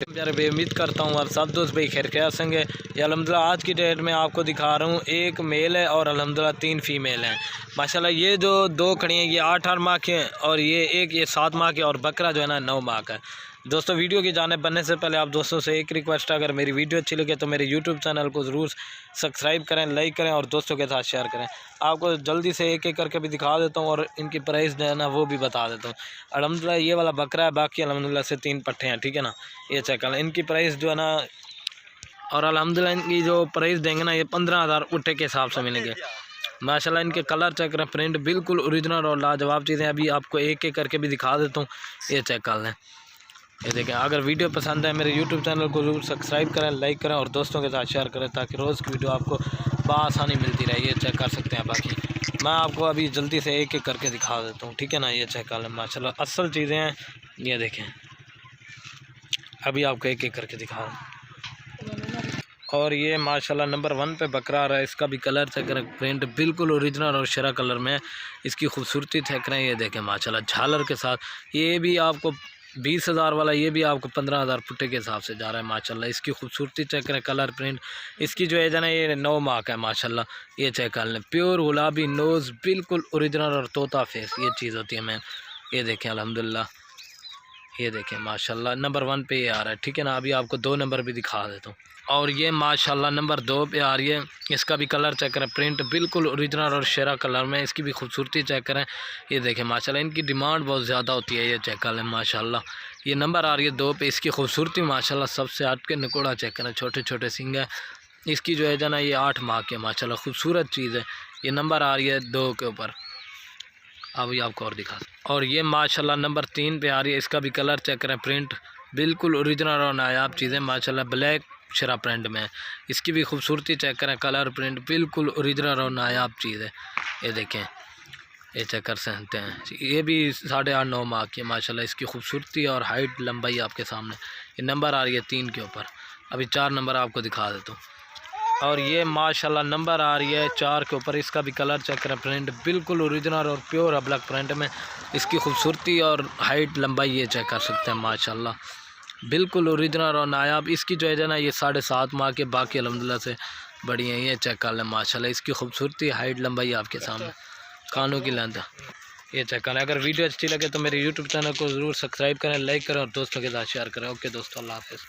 प्यारे भाई, उम्मीद करता हूँ आप सब दोस्त भाई खैर ख्याल संगे। ये अल्हम्दुलिल्लाह आज की डेट में आपको दिखा रहा हूँ एक मेल है और अल्हम्दुलिल्लाह 3 फीमेल हैं माशाल्लाह। ये जो 2 खड़ी हैं ये 8 माह के हैं और ये 7 माह के और बकरा जो है ना 9 माह का है। दोस्तों वीडियो की जाने बनने से पहले आप दोस्तों से एक रिक्वेस्ट है, अगर मेरी वीडियो अच्छी लगे तो मेरे यूट्यूब चैनल को ज़रूर सब्सक्राइब करें, लाइक करें और दोस्तों के साथ शेयर करें। आपको जल्दी से एक एक करके भी दिखा देता हूँ और इनकी प्राइस जो है ना वो भी बता देता हूँ। अल्हम्दुलिल्लाह ये वाला बकरा है, बाकी अल्हम्दुलिल्लाह से 3 पट्ठे हैं, ठीक है ना। ये चेक कर इनकी प्राइस जो है ना, और अल्हम्दुलिल्लाह इनकी जो प्राइस देंगे ना ये 15,000 पुट्ठे के हिसाब से मिलेंगे माशाल्लाह। इनके कलर चेक करें, प्रिंट बिल्कुल ओरिजिनल और लाजवाब चीज़ें। अभी आपको एक एक करके भी दिखा देता हूँ। ये चेक कर लें, ये देखें। अगर वीडियो पसंद है मेरे यूट्यूब चैनल को ज़रूर सब्सक्राइब करें, लाइक करें और दोस्तों के साथ शेयर करें ताकि रोज़ की वीडियो आपको बआसानी मिलती रहे। ये चेक कर सकते हैं। बाकी मैं आपको अभी जल्दी से एक एक करके दिखा देता हूँ, ठीक है ना। ये चेक कर लें माशाल्लाह असल चीज़ें हैं। ये देखें, अभी आपको एक एक करके दिखा दें। और ये माशाल्लाह नंबर 1 पे बकरा आ रहा है। इसका भी कलर चेक करें, प्रिंट बिल्कुल ओरिजिनल और शरा कलर में है। इसकी खूबसूरती चेक करें, ये देखें माशाल्लाह झालर के साथ। ये भी आपको 20,000 वाला, ये भी आपको 15,000 पुट्टे के हिसाब से जा रहा है माशाल्लाह। इसकी खूबसूरती चेक करें, कलर प्रिंट। इसकी जो एज है ना ये 9 माह का है माशाल्लाह। ये चेक कर लें, प्योर गुलाबी नोज़, बिल्कुल ओरिजिनल और तोता फेस ये चीज़ होती है मैम। ये देखें अल्हम्दुलिल्लाह, ये देखें माशाल्लाह नंबर 1 पे ये आ रहा है, ठीक है ना। अभी आपको 2 नंबर भी दिखा देता हूँ। और ये माशाल्लाह नंबर 2 पे आ रही है। इसका भी कलर चेक करें, प्रिंट बिल्कुल ओरिजिनल और शेरा कलर में। इसकी भी खूबसूरती चेक करें, ये देखें माशाल्लाह। इनकी डिमांड बहुत ज़्यादा होती है। ये चेक कर लें माशाल्लाह, ये नंबर आ रही है 2 पे। इसकी खूबसूरती माशाल्लाह सबसे हट के निकोड़ा चेक करें, छोटे छोटे सिंग है। इसकी जो है ना ये 8 माह के माशाल्लाह खूबसूरत चीज़ है। ये नंबर आ रही है 2 के ऊपर। अभी आपको और दिखा। और ये माशाल्लाह नंबर 3 पे आ रही है। इसका भी कलर चेक करें, प्रिंट बिल्कुल ओरिजिनल और नायाब चीज़ें माशाल्लाह। ब्लैक शरा प्रिंट में इसकी भी खूबसूरती चेक करें, कलर प्रिंट बिल्कुल ओरिजिनल और नायाब चीज़ है। ये देखें, ये चेक कर सकते हैं। ये भी 8.5-9 माह की माशाल्लाह। इसकी खूबसूरती और हाइट लंबाई आपके सामने। ये नंबर आ रही है 3 के ऊपर। अभी 4 नंबर आपको दिखा देता हूँ। और ये माशाल्लाह नंबर आ रही है 4 के ऊपर। इसका भी कलर चेक करें, प्रिंट बिल्कुल ओरिजिनल और प्योर अब्लक प्रिंट में। इसकी खूबसूरती और हाइट लंबाई ये चेक कर सकते हैं माशाल्लाह, बिल्कुल ओरिजिनल और नायाब। इसकी जो है ना ये 7.5 माह के, बाकी अल्हम्दुलिल्लाह से बड़ी हैं। ये चेक कर लें माशाल्लाह। इसकी खूबसूरती हाइट लंबाई आपके सामने, कानों की लेंथ ये चेक करें। अगर वीडियो अच्छी लगे तो मेरे यूट्यूब चैनल को ज़रूर सब्सक्राइब करें, लाइक करें और दोस्तों के साथ शेयर करें। ओके दोस्तों, अल्लाह हाफ़िज़।